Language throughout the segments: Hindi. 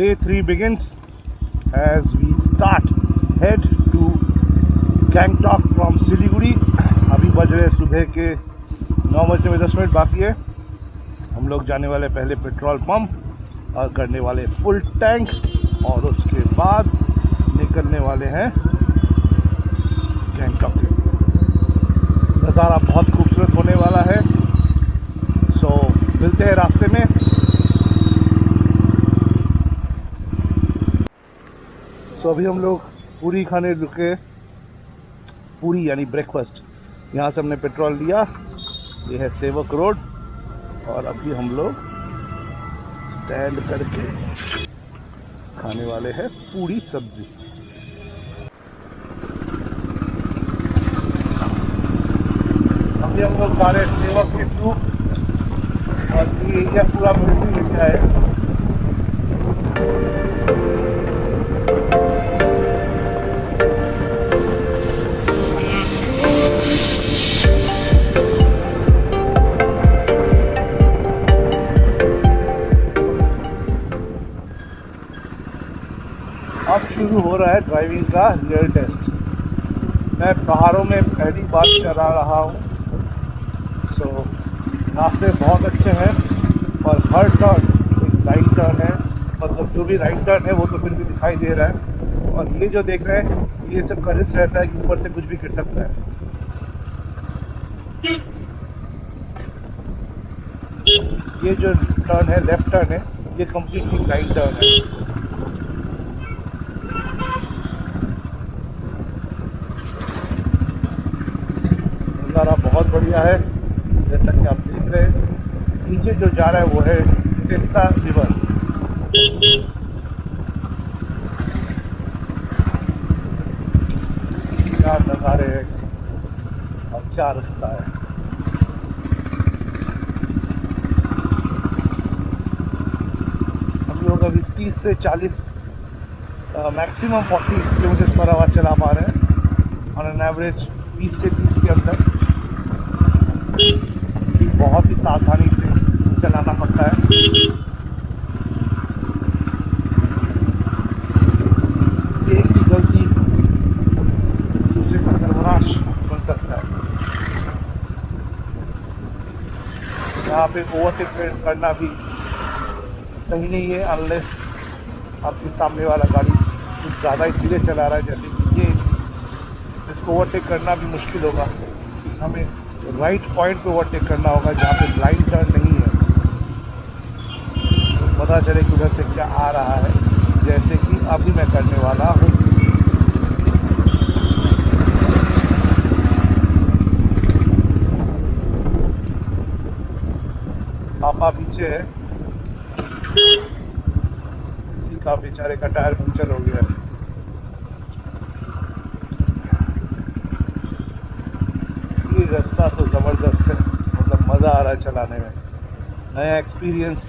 day 3 begins as we start head to Gangtok from Siliguri। अभी बज रहे सुबह के 9:10 बाकी है। हम लोग जाने वाले पहले पेट्रोल पंप और करने वाले फुल टैंक और उसके बाद निकलने वाले हैं गैंगटॉक। नज़ारा बहुत खूबसूरत होने वाला है। सो मिलते हैं रास्ते में। तो अभी हम लोग पूरी खाने रुके, पूरी यानी ब्रेकफास्ट। यहाँ से हमने पेट्रोल लिया। ये है सेवक रोड और अभी हम लोग स्टैंड करके खाने वाले हैं पूरी सब्जी। अभी हम लोग खा रहे सेवक के सूप और ये एरिया पूरा मिलिट्री एरिया है। अब शुरू हो रहा है ड्राइविंग का रियल टेस्ट। मैं पहाड़ों में पहली बार चला रहा हूँ। सो रास्ते बहुत अच्छे हैं और हर टर्न एक राइट टर्न है, मतलब जो भी राइट टर्न है वो तो फिर भी दिखाई दे रहा है। और ये जो देख रहे हैं ये सब का रिस्क रहता है कि ऊपर से कुछ भी गिर सकता है। ये जो टर्न है लेफ्ट टर्न है, ये कम्प्लीटली राइट टर्न है। नज़ारा बहुत बढ़िया है, जैसा कि आप देख रहे हैं। नीचे जो जा रहा है वो है तेस्ता रिवर। क्या नज़ारे हैं और क्या रास्ता है। हम लोग अभी 30 से 40 मैक्सिमम 40 किलोमीटर पर आवर चला पा रहे हैं ऑन एन एवरेज 20 से 30 के अंदर। बहुत ही सावधानी से चलाना पड़ता है। एक ही गलती दूसरे का सर्वनाश बन सकता है। यहाँ पे ओवरटेक करना भी सही नहीं है अनलेस आपके सामने वाला गाड़ी कुछ ज़्यादा ही धीरे चला रहा है। जैसे कि ये, इसको ओवरटेक करना भी मुश्किल होगा। हमें राइट पॉइंट पे ओवरटेक करना होगा जहाँ पे ब्लाइंड टर्न नहीं है, तो पता चले कि उधर से क्या आ रहा है, जैसे कि अभी मैं करने वाला हूँ। पापा पीछे है, किसी का बेचारे का टायर पंक्चर हो गया है। रास्ता तो ज़बरदस्त है, मतलब मज़ा आ रहा है चलाने में, नया एक्सपीरियंस।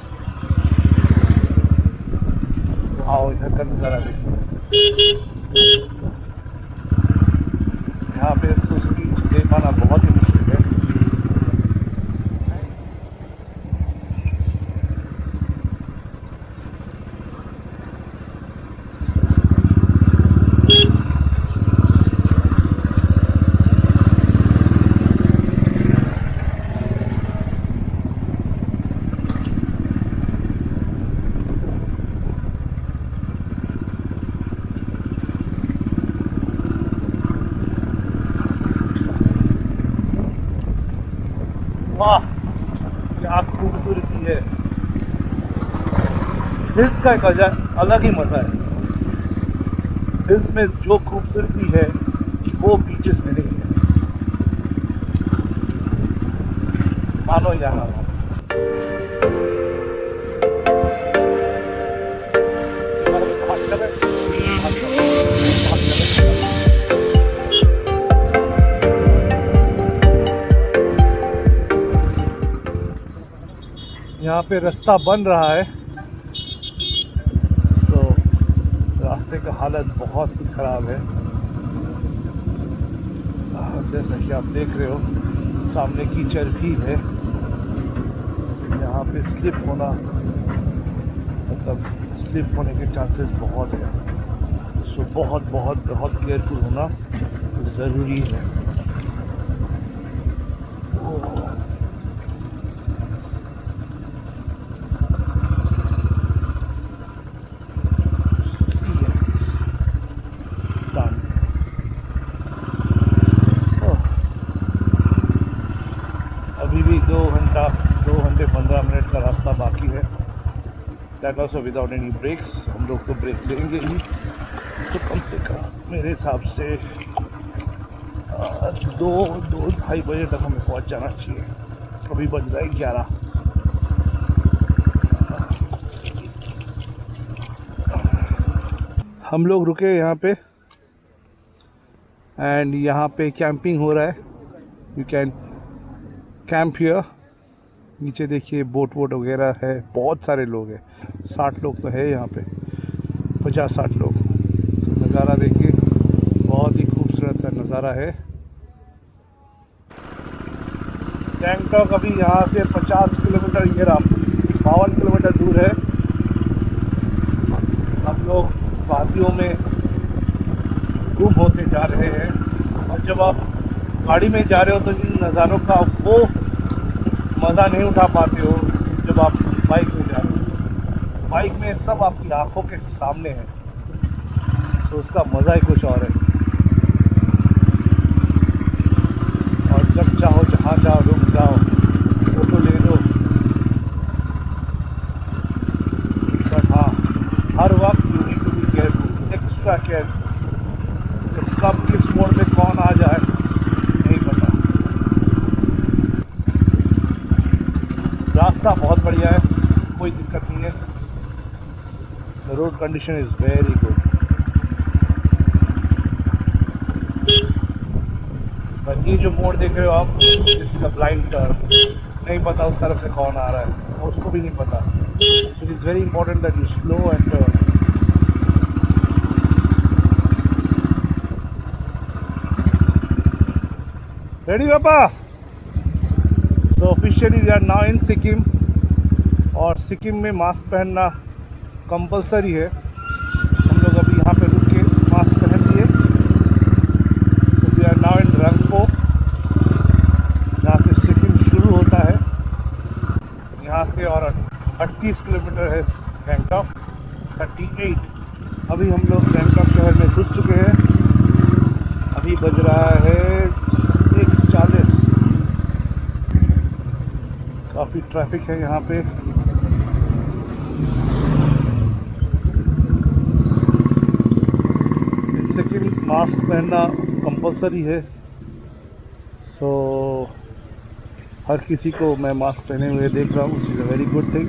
आओ इधर का नज़ारा देखिए। यहाँ पे 100 स्पीड दे पाना बहुत ही मुश्किल है। वाह क्या खूबसूरती है। हिल्स का एक अलग ही मज़ा है। हिल्स में जो खूबसूरती है वो बीचेस में नहीं है, मानो या ना मानो। यहाँ पे रास्ता बन रहा है तो रास्ते का हालत बहुत ही ख़राब है। जैसा कि आप देख रहे हो सामने कीचड़ भी है। यहाँ पे स्लिप होना मतलब स्लिप होने के चांसेस बहुत है। सो बहुत बहुत बहुत केयरफुल होना ज़रूरी है। अभी भी 2 घंटे 15 मिनट का रास्ता बाकी है। That also without any breaks. हम लोग तो ब्रेक लेंगे ही, तो कम से कम मेरे हिसाब से 2-2:30 बजे तक हमें पहुंच जाना चाहिए। अभी बज रहा है 11। हम लोग रुके यहाँ पे एंड यहाँ पे कैंपिंग हो रहा है। You can camp here. नीचे देखिए बोट वगैरह है, बहुत सारे लोग हैं। 60 लोग तो है यहाँ पे, 50-60 लोग। नज़ारा देखिए, बहुत ही खूबसूरत सा नज़ारा है। गैंगटॉक अभी यहाँ से 50 किलोमीटर 52 किलोमीटर दूर है। हम लोग वादियों में गुम होते जा रहे हैं, और जब आप गाड़ी में जा रहे हो तो इन नज़ारों का वो मज़ा नहीं उठा पाते हो जब आप बाइक में जा रहे हो। बाइक में सब आपकी आंखों के सामने है, तो उसका मज़ा ही कुछ और है। और जब चाहो जहाँ जाओ रुक जाओ, फोटो ले लो। बट हाँ, हर वक्त you need to be careful, extra careful. कब किस मोड़ पे कौन आ जाए नहीं पता। रास्ता बहुत बढ़िया है, कोई दिक्कत नहीं है। The road condition is very good. पर ये जो मोड़ देख रहे हो आप, this is a blind turn. नहीं पता उस तरफ से कौन आ रहा है, और उसको भी नहीं पता। It is very important that you slow and turn. Ready पापा? तो officially we are now in Sikkim, और सिक्किम में मास्क पहनना कंपलसरी है। हम लोग अभी यहाँ पे रुक के मास्क पहन लिए। तो we are now in Rangpo, जहाँ से सिक्किम शुरू होता है। यहाँ से और 38 किलोमीटर है गैंगटॉक, 38। अभी हम लोग गैंगटॉक शहर में घुस चुके हैं। अभी बज रहा है 1:40। काफ़ी ट्रैफिक है यहाँ पे। सिक्किम मास्क पहनना कंपलसरी है, सो हर किसी को मैं मास्क पहने हुए देख रहा हूँ, which is a very good thing.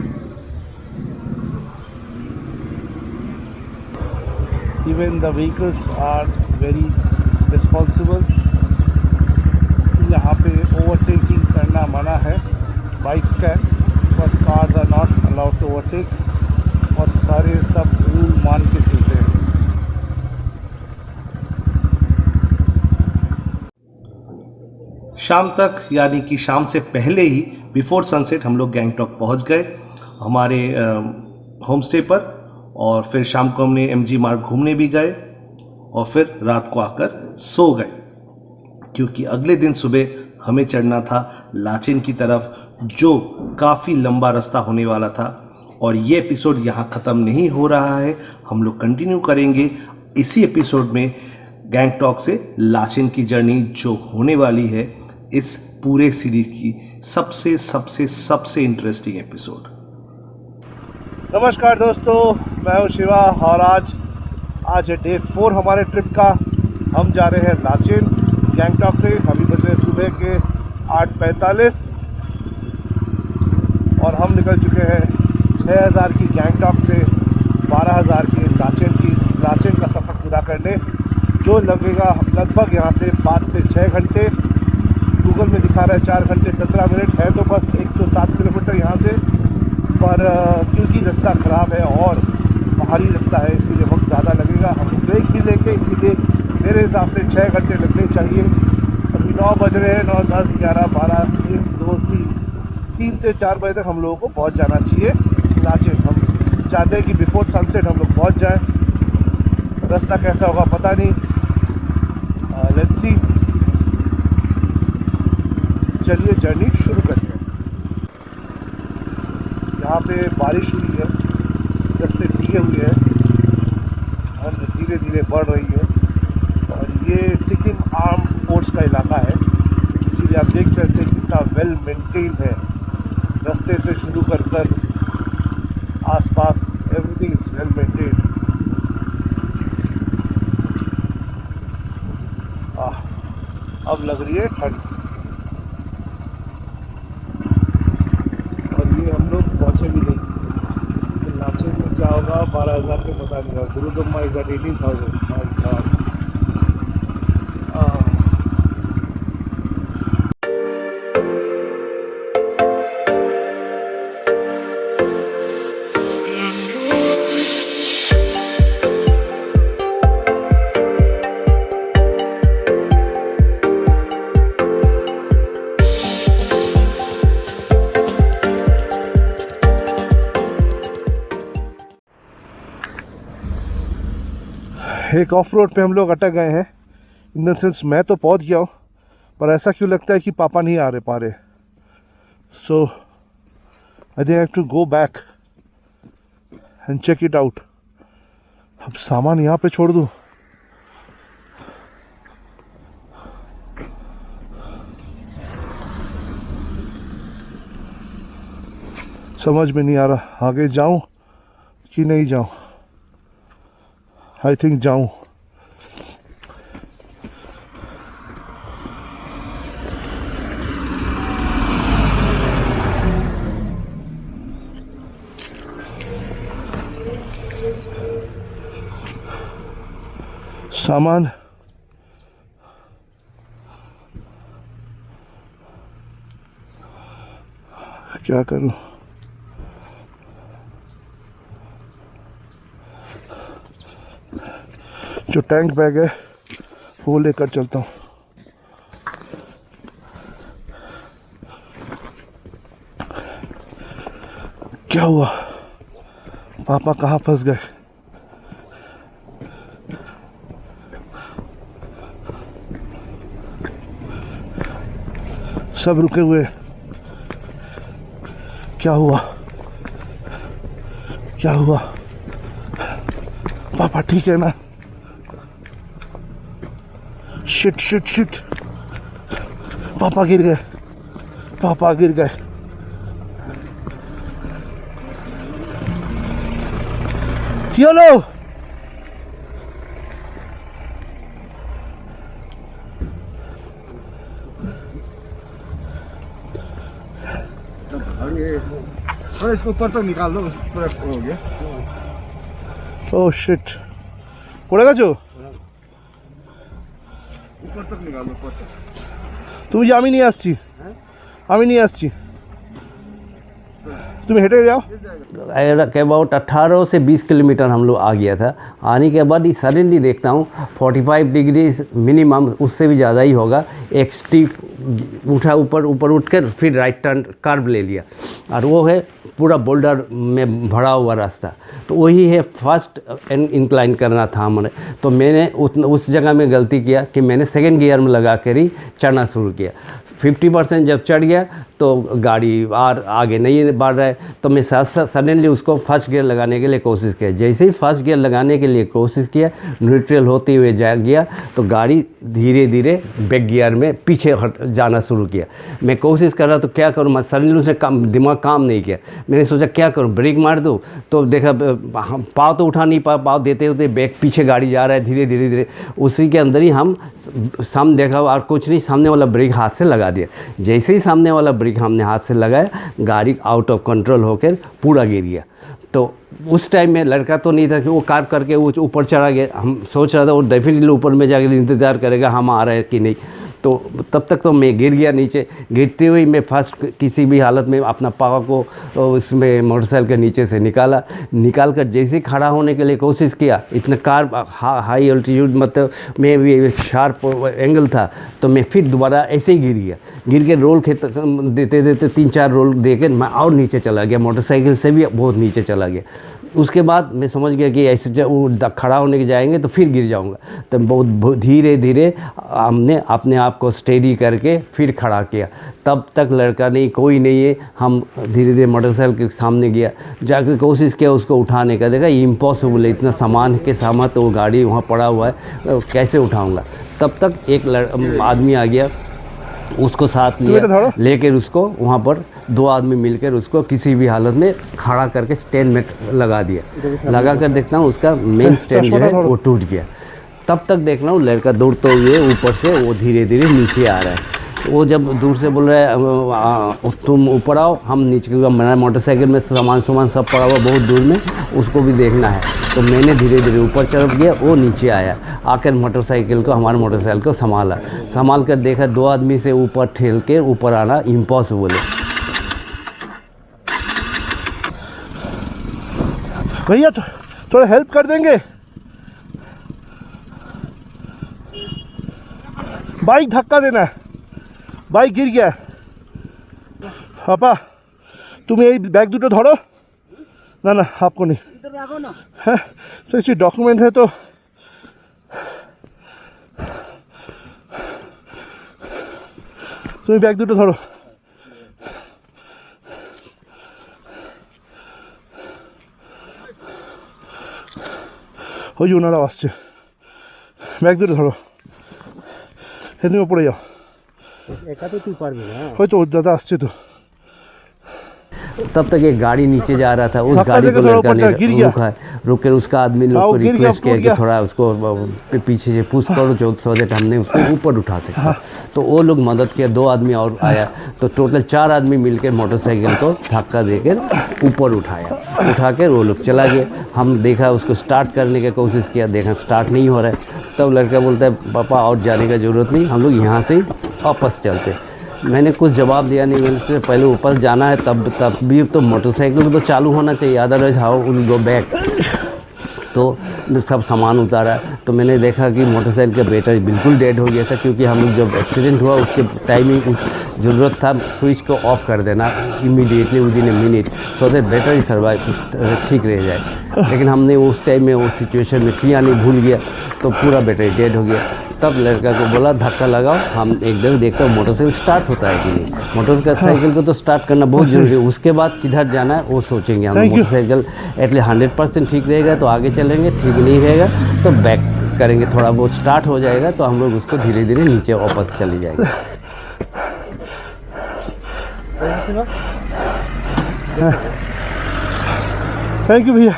Even the vehicles are very responsible. यहाँ पे ओवरटेकिंग करना मना है, बाइक्स का, but cars are not allowed to overtake, और सारे सब रूल मान के चलते हैं। शाम तक, यानी कि शाम से पहले ही बिफोर सनसेट हम लोग गैंगटॉक पहुंच गए हमारे होम स्टे पर। और फिर शाम को हमने MG मार्ग घूमने भी गए, और फिर रात को आकर सो गए, क्योंकि अगले दिन सुबह हमें चढ़ना था लाचेन की तरफ, जो काफ़ी लंबा रास्ता होने वाला था। और ये एपिसोड यहाँ ख़त्म नहीं हो रहा है, हम लोग कंटिन्यू करेंगे इसी एपिसोड में गैंगटॉक से लाचेन की जर्नी, जो होने वाली है इस पूरे सीरीज की सबसे सबसे सबसे इंटरेस्टिंग एपिसोड। नमस्कार दोस्तों, मैं हूँ शिवा, और आज है डे 4 हमारे ट्रिप का। हम जा रहे हैं लाचेन गैंगटॉक से। अभी बजे सुबह के 8:45, और हम निकल चुके हैं 6000 की गैंगटॉक से 12,000 की लाचेन का सफ़र पूरा करने, जो लगेगा लगभग यहाँ से 5 से 6 घंटे। गूगल में दिखा रहा है 4 घंटे 17 मिनट, है तो बस 107 किलोमीटर यहाँ से, पर क्योंकि रास्ता ख़राब है और पहाड़ी रास्ता है, इसीलिए वक्त ज़्यादा लगेगा। हम ब्रेक भी लेंगे, इसीलिए मेरे हिसाब से 6 घंटे लगने चाहिए। अभी 9 बज रहे हैं, 9, 10, 11, 12, 1, 2, 3 से 4 बजे तक हम लोगों को पहुंच जाना चाहिए लाचेन। हम चाहते हैं कि बिफोर सनसेट हम लोग पहुंच जाएं। रास्ता कैसा होगा पता नहीं, लेट्स सी। चलिए जर्नी शुरू करते हैं। यहाँ पे बारिश हुई है, रास्ते भीगे हुए हैं और धीरे धीरे बढ़ रही है। और ये सिक्किम आर्म फोर्स का इलाका है, इसीलिए आप देख सकते हैं कितना वेल मेंटेन्ड है। रास्ते से शुरू कर आसपास एवरीथिंग इज वेल मेंटेन्ड। अब लग रही है ठंड। और ये हम लोग पहुँचे भी नहीं। नाचे में क्या होगा 12,000 के पता नहीं होगा। गुरुदम्मा इज एट 18,000। एक ऑफ रोड पे हम लोग अटक गए हैं। इन द सेंस मैं तो पहुंच गया हूँ, पर ऐसा क्यों लगता है कि पापा नहीं आ पा रहे। So I have to go back and check it out. अब सामान यहाँ पे छोड़ दूँ? समझ में नहीं आ रहा आगे जाऊँ कि नहीं जाऊँ। आई थिंक जाऊँ। सामान क्या करूं? जो टैंक बैग है वो लेकर चलता हूँ। क्या हुआ? पापा कहाँ फंस गए? सब रुके हुए। क्या हुआ? क्या हुआ? पापा ठीक है ना? शिट शिट शिट, पापा गिर गए। पापा गिर गए। चलो थोड़ा इसको ऊपर तक निकाल दो, पूरा हो गया। ओह शिट, पड़ेगा जो ऊपर तक निकाल दो, ऊपर तक। তুমি যে আমি নিয়ে আসছি, আমি নিয়ে আসছি, তুমি हेटे जाओ। के अबाउट 18 से 20 किलोमीटर हम लोग आ गया था। आने के बाद ही सडनली देखता हूँ 45 डिग्रीज मिनिमम, उससे भी ज़्यादा ही होगा। एक स्टीप उठा, ऊपर उठ कर फिर राइट टर्न कर्व ले लिया, और वो है पूरा बोल्डर में भरा हुआ रास्ता। तो वही है फर्स्ट इंक्लाइन करना था हमारे। तो मैंने उस जगह में गलती किया कि मैंने सेकेंड गियर में लगा कर ही चढ़ना शुरू किया। 50% जब चढ़ गया तो गाड़ी और आगे नहीं बढ़ रहा है, तो मैं सडनली उसको फर्स्ट गियर लगाने के लिए कोशिश किया। जैसे ही फर्स्ट गियर लगाने के लिए कोशिश किया, न्यूट्रल होते हुए गया, तो गाड़ी धीरे धीरे बैक गियर में पीछे हट जाना शुरू किया। मैं कोशिश कर रहा तो क्या करूँ, मैं सडनली उसने दिमाग काम नहीं किया। मैंने सोचा क्या करूँ, ब्रेक मार दूँ, तो देखा पाँव तो उठा नहीं पा, पाँव देते होते बैक पीछे गाड़ी जा रहा है धीरे धीरे धीरे। उसी के अंदर ही हम सामने देखा और कुछ नहीं, सामने वाला ब्रेक हाथ से लगा दिया। जैसे ही सामने वाला ब्रेक हमने हाथ से लगाया, गाड़ी आउट ऑफ कंट्रोल होकर पूरा गिर गया। तो उस टाइम में लड़का तो नहीं था कि वो कार करके वो ऊपर चढ़ा गया। हम सोच रहा था वो डेफिनेटली ऊपर में जाकर इंतज़ार करेगा हम आ रहे हैं कि नहीं। तो तब तक तो मैं गिर गया नीचे। गिरते हुए मैं फर्स्ट किसी भी हालत में अपना पाव को उसमें मोटरसाइकिल के नीचे से निकाल कर जैसे खड़ा होने के लिए कोशिश किया, इतना कार हाई अल्टीट्यूड मतलब में भी शार्प एंगल था, तो मैं फिर दोबारा ऐसे ही गिर गया। गिर के रोल देते 3-4 रोल दे कर मैं और नीचे चला गया, मोटरसाइकिल से भी बहुत नीचे चला गया। उसके बाद मैं समझ गया कि ऐसे खड़ा होने के जाएंगे तो फिर गिर जाऊंगा, तो बहुत धीरे धीरे हमने अपने आप को स्टेडी करके फिर खड़ा किया। तब तक लड़का नहीं, कोई नहीं है। हम धीरे धीरे मोटरसाइकिल के सामने गया, जाकर कोशिश किया उसको उठाने का, देखा इम्पॉसिबल है, इतना सामान के सामान तो वो गाड़ी वहाँ पड़ा हुआ है, कैसे उठाऊँगा। तब तक एक आदमी आ गया, उसको साथ लिया, लेकर उसको वहाँ पर 2 आदमी मिलकर उसको किसी भी हालत में खड़ा करके स्टैंड में लगा दिया। लगा कर देखता हूँ उसका मेन स्टैंड जो है वो टूट गया। तब तक देख रहा हूँ लड़का दौड़ते हुए ऊपर से वो धीरे धीरे नीचे आ रहा है। वो जब दूर से बोल रहा है तुम ऊपर आओ, हम नीचे, क्योंकि मेरा मोटरसाइकिल में सामान सब पड़ा हुआ बहुत दूर में, उसको भी देखना है। तो मैंने धीरे धीरे ऊपर चढ़ गया, वो नीचे आया, आकर हमारे मोटरसाइकिल को संभाल कर देखा 2 आदमी से ऊपर ठेल के ऊपर आना इम्पॉसिबल है। भैया थोड़ा हेल्प कर देंगे, बाइक धक्का देना है, बाइक गिर गया है। पापा तुम यही बैग दुटो धरो ना, ना आपको नहीं, इधर रखो ना है तो इसी डॉक्यूमेंट है तो तुम बैग दुटो धरो। ওই ওনারা আসছে, ব্যাগ দুটো ধরো, হেদিকে পড়ে যাও, একা তো তুই পারবি না, হয়তো ওর দাদা আসছে তো। तब तक एक गाड़ी नीचे जा रहा था, उस गाड़ी को लड़का ने रुक कर उसका आदमी लोग को रिक्वेस्ट किया कि थोड़ा उसको पीछे से पुश करो सो दैट हमने उसको ऊपर उठा सके। तो वो लोग मदद किया, 2 आदमी और आया, तो टोटल 4 आदमी मिलकर मोटरसाइकिल को धक्का देकर ऊपर उठाकर वो लोग चला गया। हम देखा, उसको स्टार्ट करने की कोशिश किया, देखा स्टार्ट नहीं हो रहा है। तब लड़का बोलता है पापा और जाने का ज़रूरत नहीं, हम लोग यहाँ से वापस चलते। मैंने कुछ जवाब दिया नहीं, मैंने उससे पहले ऊपर जाना है, तब भी तो मोटरसाइकिल तो चालू होना चाहिए, otherwise how will go back. तो सब सामान उतारा, तो मैंने देखा कि मोटरसाइकिल का बैटरी बिल्कुल डेड हो गया था, क्योंकि हम लोग जब एक्सीडेंट हुआ उसके टाइमिंग ज़रूरत था स्विच को ऑफ कर देना immediately within a minute, so that battery survive ठीक रह जाए। लेकिन हमने उस टाइम में, उस सिचुएशन में किया नहीं, भूल गया, तो पूरा बैटरी डेड हो गया। तब लड़का को बोला धक्का लगाओ, हम एक दर देखता हूँ मोटरसाइकिल स्टार्ट होता है कि नहीं। मोटरसाइकिल को तो स्टार्ट करना बहुत ज़रूरी है, उसके बाद किधर जाना है वो सोचेंगे हम। मोटरसाइकिल एटलीस्ट 100% ठीक रहेगा तो आगे चलेंगे, ठीक नहीं रहेगा तो बैक करेंगे, थोड़ा बहुत स्टार्ट हो जाएगा तो हम लोग उसको धीरे धीरे नीचे वापस चले जाएंगे। थैंक यू भैया।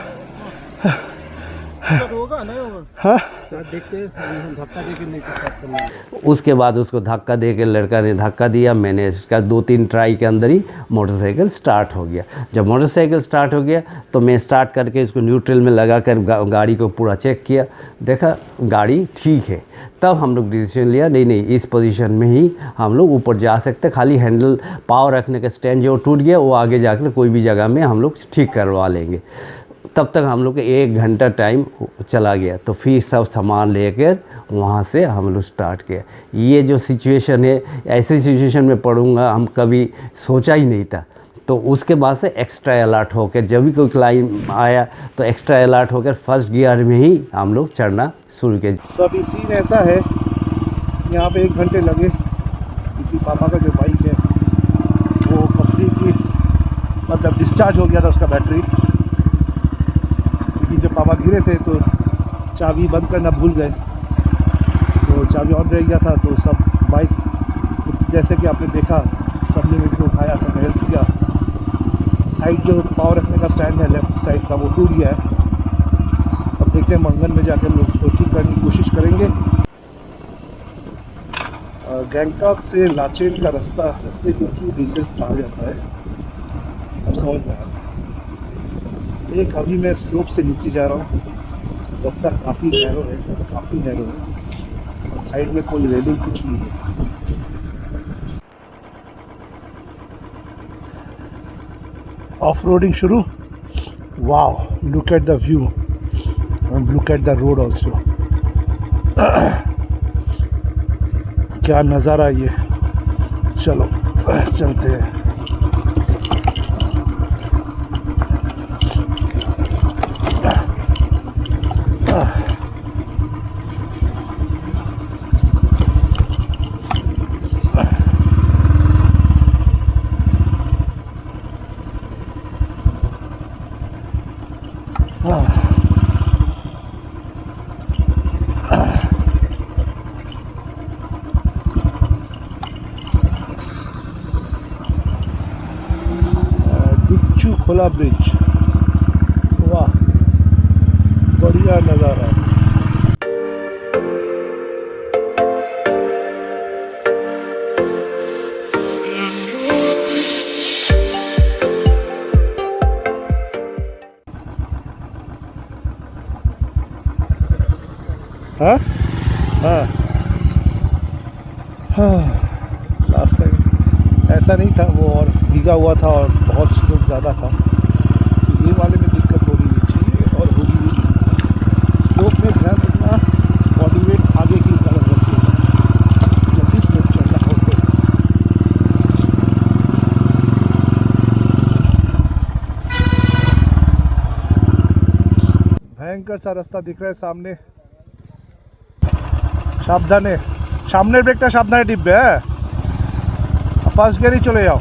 होगा नहीं होगा, हाँ देखते धक्का देके नीचे स्टार्ट करना। उसके बाद उसको धक्का दे के लड़का ने धक्का दिया, मैंने इसका 2-3 ट्राई के अंदर ही मोटरसाइकिल स्टार्ट हो गया। जब मोटरसाइकिल स्टार्ट हो गया तो मैं स्टार्ट करके इसको न्यूट्रल में लगा कर गाड़ी को पूरा चेक किया, देखा गाड़ी ठीक है। तब हम लोग डिसीजन लिया, नहीं इस पोजीशन में ही हम लोग ऊपर जा सकते, खाली हैंडल पावर रखने का स्टैंड जो टूट गया वो आगे जाकर कोई भी जगह में हम लोग ठीक करवा लेंगे। तब तक हम लोग 1 घंटा टाइम चला गया, तो फिर सब सामान लेकर वहाँ से हम लोग स्टार्ट किया। ये जो सिचुएशन है, ऐसे सिचुएशन में पड़ूंगा हम कभी सोचा ही नहीं था। तो उसके बाद से एक्स्ट्रा अलर्ट होकर, जब भी कोई क्लाइंब आया तो एक्स्ट्रा अलर्ट होकर फर्स्ट गियर में ही हम लोग चढ़ना शुरू किया। तो अभी सीन ऐसा है, यहाँ पे 1 घंटे लगे, क्योंकि पापा का जो बाइक है वो कम्प्लीटली मतलब डिस्चार्ज हो गया था उसका बैटरी, क्योंकि जब पापा गिरे थे तो चाबी बंद करना भूल गए, तो चाबी ऑन रह गया था। तो सब बाइक जैसे कि आपने देखा, सबने मिलकर उठाया, सब हेल्प किया। साइड जो पावर रखने का स्टैंड है लेफ्ट साइड का वो टूट गया है। अब देखते हैं मंगन में जाकर लोग उसको ठीक करने की कोशिश करेंगे। गैंगटॉक से लाचेन का रास्ते को क्यों डेंजरस कहा जाता है अब समझ में आया। एक अभी मैं स्लोप से नीचे जा रहा हूँ, रास्ता काफ़ी नैरो है, और साइड में कोई रेलिंग कुछ नहीं है। ऑफ रोडिंग शुरू। Wow, look at the view and look at the road also. क्या नज़ारा ये। चलो चलते हैं। खुला ब्रिज, वाह बढ़िया नज़ारा है। हाँ हाँ हाँ, लास्ट टाइम ऐसा नहीं था, वो और भीगा हुआ था और बहुत स्लोप ज़्यादा था। ये वाले में दिक्कत हो रही चाहिए और होगी भी। स्लोप में ध्यान रखना, बॉडी वेट आगे की तरफ रखिएगा जब भी स्लोप चढ़ना हो तो। भयंकर सा रास्ता दिख रहा है सामने, সাবধানে, সামনের ব্রেকটা সাবধানে টিপবে, হ্যাঁ ফার্স্ট গিয়ারই চলে যাও।